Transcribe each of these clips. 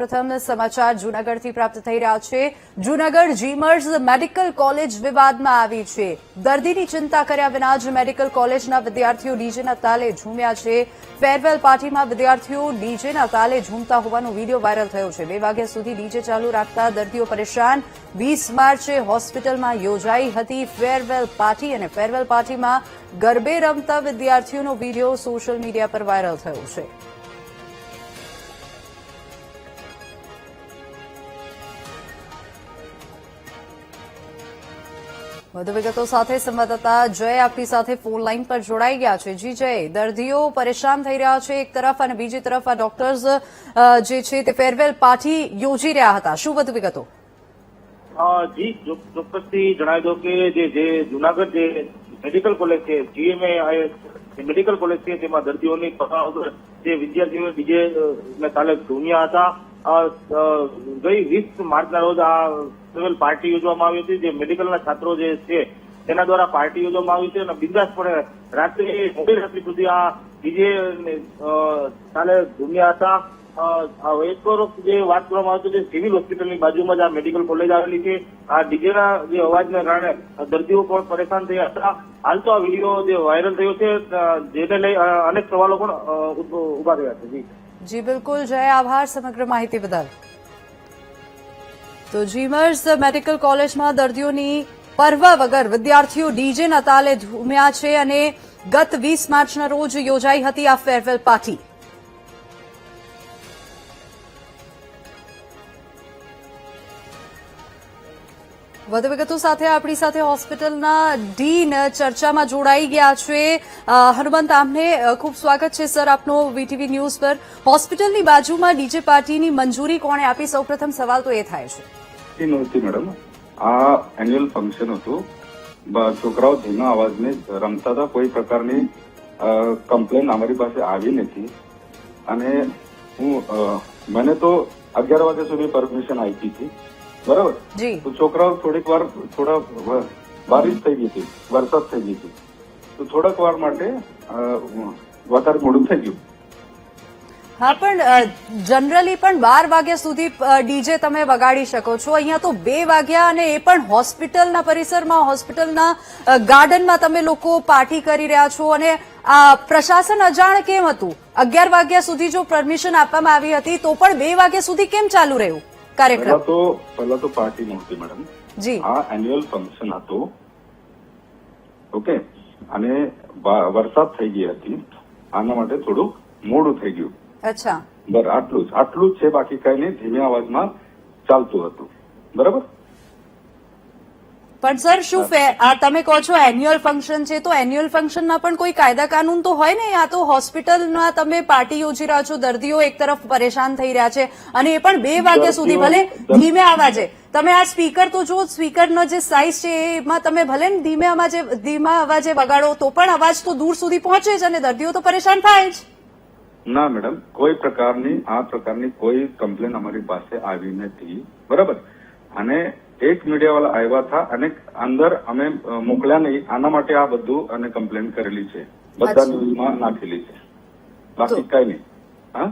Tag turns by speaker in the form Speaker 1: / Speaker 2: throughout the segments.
Speaker 1: સૌપ્રથમ સમાચાર જૂનાગઢથી પ્રાપ્ત થઈ રહ્યા છે। જૂનાગઢ જીમર્સ મેડિકલ કોલેજ વિવાદમાં આવી છે। દર્દીની ચિંતા કર્યા વિના જ મેડિકલ કોલેજના વિદ્યાર્થીઓ ડીજેના તાલે ઝૂમ્યા છે। ફેરવેલ પાર્ટીમાં વિદ્યાર્થીઓ ડીજેના તાલે ઝૂમતા હોવાનો વીડિયો વાયરલ થયો છે। 2 વાગ્યા સુધી ડીજે ચાલુ રાખતા દર્દીઓ પરેશાન। 20 માર્ચે હોસ્પિટલમાં યોજાઈ હતી ફેરવેલ પાર્ટી અને ફેરવેલ પાર્ટીમાં ગરબે રમતા વિદ્યાર્થીઓનો વીડિયો સોશિયલ મીડિયા પર વાયરલ થયો છે। વધુ વિગતો સાથે સંવાદદાતા જય આપણી સાથે ફોન લાઈન પર જોડાઈ ગયા છે। જી જય, દર્દીઓ પરેશાન થઈ રહ્યા છે એક તરફ અને બીજી તરફ આ ડોક્ટર્સ જે છે તે ફેરવેલ પાર્ટી યોજી રહ્યા હતા, શું વધુ વિગતો?
Speaker 2: જી ચોક્કસથી જણાવી દો કે જે જૂનાગઢ જે મેડિકલ કોલેજ છે, જીએમએ મેડિકલ કોલેજ છે, તેમાં દર્દીઓની જે વિદ્યાર્થીઓ ડીજે તાલે ઝૂમ્યા હતા। ગઈ 20 માર્ચના રોજ આ ફેરવેલ પાર્ટી યોજવામાં આવી હતી। જે મેડિકલના છાત્રો જે છે તેના દ્વારા પાર્ટી યોજવામાં આવી છે અને બિંદાસપણે રાત્રે મોડી રાત્રિ સુધી આ ડીજે તાલે ઝૂમ્યા હતા। એક વખત જે વાત કરવામાં આવતી હતી, સિવિલ હોસ્પિટલની બાજુમાં જ આ મેડિકલ કોલેજ આવેલી છે। આ ડીજેના જે અવાજના કારણે દર્દીઓ પણ પરેશાન થયા હતા। હાલ તો આ વિડીયો જે વાયરલ થયો છે જેને લઈ અનેક સવાલો પણ ઉભા થયા છે।
Speaker 1: જી બિલકુલ જય, આભાર સમગ્ર માહિતી બદલ। તો જીમર્સ મેડિકલ કોલેજમાં દર્દીઓની પરવા વગર વિદ્યાર્થીઓ ડીજેના તાલે ઝૂમ્યા છે અને ગત 20 માર્ચના રોજ યોજાઈ હતી આ ફેરવેલ પાર્ટી। વધુ વિગતો સાથે આપણી સાથે હોસ્પિટલના ડીન ચર્ચામાં જોડાઈ ગયા છે। હનુમંત, આપને ખૂબ સ્વાગત છે સર આપનો વીટીવી ન્યૂઝ પર। હોસ્પિટલની બાજુમાં ડીજે પાર્ટીની મંજૂરી કોણે આપી? સૌપ્રથમ સવાલ તો એ થાય છે।
Speaker 3: નહોતી મેડમ, આ એન્યુઅલ ફંક્શન હતું। છોકરાઓ ધીમા અવાજને રમતા હતા, કોઈ પ્રકારની કમ્પ્લેન અમારી પાસે આવી નથી અને મને તો 11 વાગ્યા સુધી પરમિશન આપી હતી, બરાબર? તો છોકરાઓ થોડીક વાર બારિશ થઈ ગઈ હતી, વરસાદ થઈ ગઈ હતી, તો થોડાક વાર માટે વધારે મોડું થઈ ગયું।
Speaker 1: હા, પણ જનરલી પણ 12 વાગ્યા સુધી ડીજે તમે વગાડી શકો છો, અહીંયા તો 2 વાગ્યા અને એ પણ હોસ્પિટલના પરિસરમાં, હોસ્પિટલના ગાર્ડનમાં તમે લોકો પાર્ટી કરી રહ્યા છો અને પ્રશાસન અજાણ કેમ હતું? 11 વાગ્યા સુધી જો પરમિશન આપવામાં આવી હતી તો પણ 2 વાગ્યા સુધી કેમ ચાલુ રહ્યું કાર્યક્રમ?
Speaker 3: પહેલા તો પાર્ટી નહોતી મેડમ,
Speaker 1: જી
Speaker 3: આ એન્યુઅલ ફંક્શન હતું, ઓકે, અને વરસાદ થઈ ગઈ હતી, આના માટે થોડું મોડું થઈ ગયું।
Speaker 1: અચ્છા,
Speaker 3: બરાબર, આટલું જ છે, બાકી કઈ નહીં, ધીમી અવાજમાં ચાલતું હતું, બરાબર?
Speaker 1: પણ સર શું તમે કહો છો એન્યુઅલ ફંક્શન છે, તો એન્યુઅલ ફંક્શનના પણ કોઈ કાયદા કાનૂન તો હોય ને? આ તો હોસ્પિટલમાં તમે પાર્ટી યોજી રહ્યા છો, દર્દીઓ એક તરફ પરેશાન થઈ રહ્યા છે અને એ પણ 2 વાગ્યા સુધી, ભલે ધીમે અવાજે। તમે આ સ્પીકર તો જો, સ્પીકરનો જે સાઇઝ છે એમાં તમે ભલે ધીમા અવાજે વગાડો તો પણ અવાજ તો દૂર સુધી પહોંચે જ અને દર્દીઓ તો પરેશાન થાય જ।
Speaker 3: ના મેડમ, કોઈ પ્રકારની કોઈ કમ્પ્લેન અમારી પાસે આવી નથી, બરાબર? અને એક મીડિયાવાળા આવ્યા હતા અને અંદર અમે મોકલ્યા નહીં, આના માટે આ બધું અને કમ્પ્લેન કરેલી છે, બધા ન્યૂઝમાં નાખેલી છે, બાકી કઈ નહીં। હા,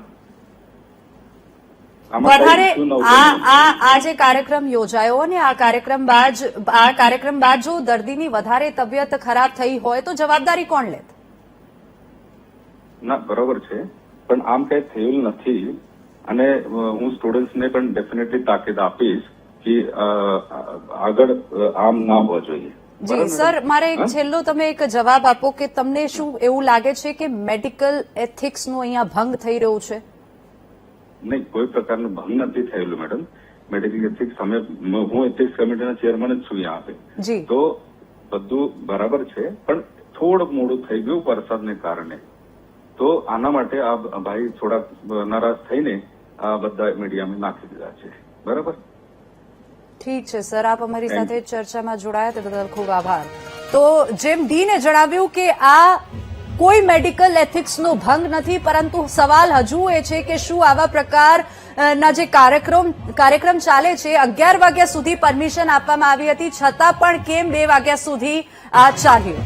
Speaker 1: વધારે આ જે કાર્યક્રમ યોજાયો અને આ કાર્યક્રમ બાદ જો દર્દીની વધારે તબિયત ખરાબ થઈ હોય તો જવાબદારી કોણ લે?
Speaker 3: ના, બરોબર છે, પણ આમ કઈ થયેલું નથી અને હું સ્ટુડન્ટ્સને પણ ડેફિનેટલી તાકીદ આપીશ કે આગળ આમ ના હોવા જોઈએ।
Speaker 1: જી સર, મારે એક છેલ્લો તમે એક જવાબ આપો કે તમને શું એવું લાગે છે કે મેડિકલ એથિક્સનો અહીંયા ભંગ થઈ રહ્યો છે?
Speaker 3: નહીં, કોઈ પ્રકારનું ભંગ નથી થયેલું મેડમ। મેડિકલ એથિક્સ હું એથિક્સ કમિટીના ચેરમેન જ છું यहाँ पे, તો બધું બરાબર છે, પણ થોડુંક મોડું થઈ ગયું વરસાદને કારણે, તો આના માટે આ ભાઈ થોડાક નારાજ થઈને આ બધા મીડિયામાં નાખી દીધા છે, બરાબર?
Speaker 1: ઠીક છે સર, આપ અમારી સાથે ચર્ચામાં જોડાયા તે બદલ ખૂબ આભાર। તો જેમ ડીને જણાવ્યું કે આ કોઈ મેડિકલ એથિક્સનો ભંગ નથી, પરંતુ સવાલ હજુ એ છે કે શું આવા પ્રકારના જે કાર્યક્રમ ચાલે છે, 11 વાગ્યા સુધી પરમિશન આપવામાં આવી હતી છતાં પણ કેમ 2 વાગ્યા સુધી આ ચાલ્યું?